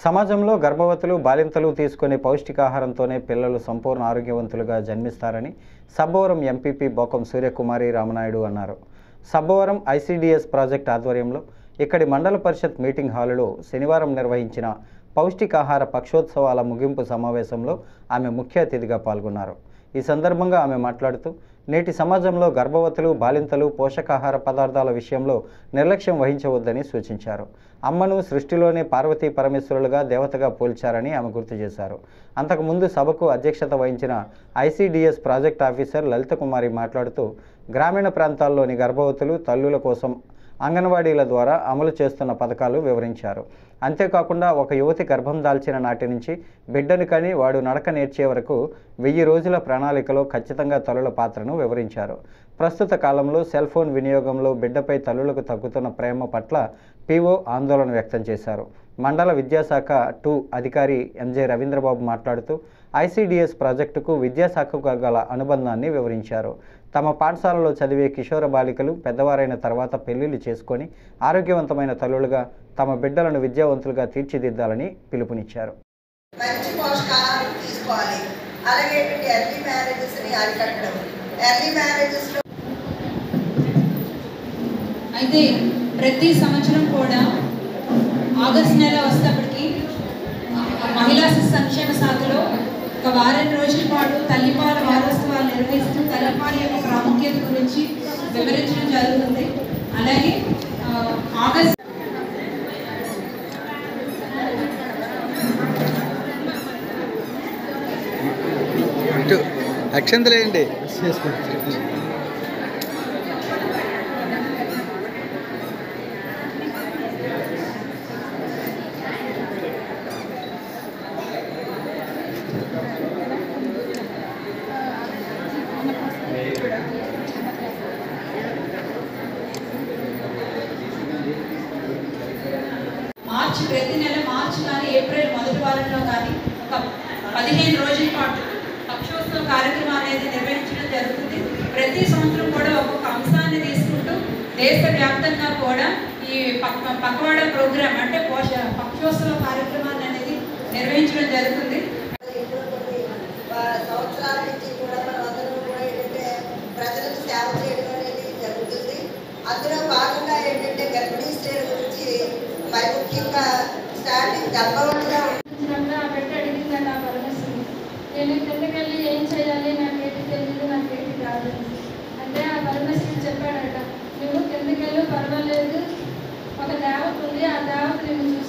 సమాజంలో గర్భవతులు బాలింతలు తీసుకునే పౌష్టికాహారంతోనే పిల్లలు సంపూర్ణ ఆరోగ్యవంతులుగా జన్మిస్తారని సబ్బవరం ఎంపీపీ బోకం సూర్యకుమారి రామనాయుడు అన్నారు. సబ్బవరం ఐసీడీఎస్ ప్రాజెక్ట్ ఆధ్వర్యంలో ఇక్కడి మండల పరిషత్ మీటింగ్ హాలులో శనివారం నిర్వహించిన పౌష్టికాహార పక్షోత్సవాల ముగింపు సమావేశంలో ఆమె ముఖ్య అతిథిగా పాల్గొన్నారు. ఈ సందర్భంగా ఆమె మాట్లాడుతూ నేటి సమాజంలో గర్భవతులు బాలింతలు పోషకాహార పదార్థాల విషయంలో నిర్లక్ష్యం వహించవద్దని సూచించారు. అమ్మను సృష్టిలోనే పార్వతీ పరమేశ్వరులుగా దేవతగా పోల్చారని ఆమె గుర్తు చేశారు. అంతకుముందు సభకు అధ్యక్షత వహించిన ఐసీడీఎస్ ప్రాజెక్ట్ ఆఫీసర్ లలిత కుమారి మాట్లాడుతూ గ్రామీణ ప్రాంతాల్లోని గర్భవతులు తల్లుల కోసం అంగన్వాడీల ద్వారా అమలు చేస్తున్న పథకాలు వివరించారు. అంతేకాకుండా ఒక యువతి గర్భం దాల్చిన నాటి నుంచి బిడ్డను కని వాడు నడక నేర్చే వరకు 1000 రోజుల ప్రణాళికలో ఖచ్చితంగా తల్లుల పాత్రను వివరించారు. ప్రస్తుత కాలంలో సెల్ ఫోన్ వినియోగంలో బిడ్డపై తల్లులకు తగ్గుతున్న ప్రేమ పట్ల పీఓ ఆందోళన వ్యక్తం చేశారు. మండల విద్యాశాఖ 2 అధికారి ఎంజే రవీంద్రబాబు మాట్లాడుతూ ఐసీడీఎస్ ప్రాజెక్టుకు విద్యాశాఖకు గల అనుబంధాన్ని వివరించారు. తమ పాఠశాలలో చదివే కిషోర బాలికలు పెద్దవారైన తర్వాత పెళ్లిళ్లు చేసుకొని ఆరోగ్యవంతమైన తల్లులుగా తమ బిడ్డలను విద్యావంతులుగా తీర్చిదిద్దాలని పిలుపునిచ్చారు. మంచి పోషకాహారం తీసుకోవాలి. అలాగే ఎర్లీ మ్యారేజెస్ని అరికట్టడం. ఎర్లీ మ్యారేజెస్లో అయితే ప్రతి సంవత్సరం కూడా ఆగస్టు నెల వస్తేప్పటికి మహిళా సంక్షేమ శాఖలో ఒక వారం రోజుల పాటు తల్లిపాల వారోత్సవాలు నిర్వహిస్తూ తల్లిపాల యొక్క ప్రాముఖ్యత గురించి వివరించడం జరుగుతుంది. అలాగే ఆగస్టు అక్షంతలేండి ప్రతి నెల మార్చి కానీ ఏప్రిల్ మొదటి వారంలో కానీ ఒక 15 రోజుల పాటు పక్షోత్సవ కార్యక్రమం అనేది నిర్వహించడం జరుగుతుంది. ప్రతి సంవత్సరం కూడా ఒక్కొక్క అంశాన్ని తీసుకుంటూ దేశవ్యాప్తంగా కూడా ఈ పక్వాడ ప్రోగ్రామ్ అంటే పక్షోత్సవ కార్యక్రమాన్ని అనేది నిర్వహించడం జరుగుతుంది. సంవత్సరాల నుంచి కూడా మనమందరం కూడా ఏంటంటే ప్రజలకు సేవ చేయడం అనేది జరుగుతుంది. అందులో భాగంగా ఏంటంటే గర్భిణీ స్త్రీల గురించి మరి ముఖ్యంగా స్టార్టింగ్ గర్భవతిగా అడిగిందండి ఆ పరమేశ్వరుడు. నేను కిందకెళ్ళి ఏం చేయాలి, నాకేంటి తెలియదు, నాకేంటి కాదు అంటే ఆ పరమేశ్వరుడు చెప్పాడట, నువ్వు కిందకెళ్ళు పర్వాలేదు, ఒక దేవత ఉంది, ఆ దేవత నేను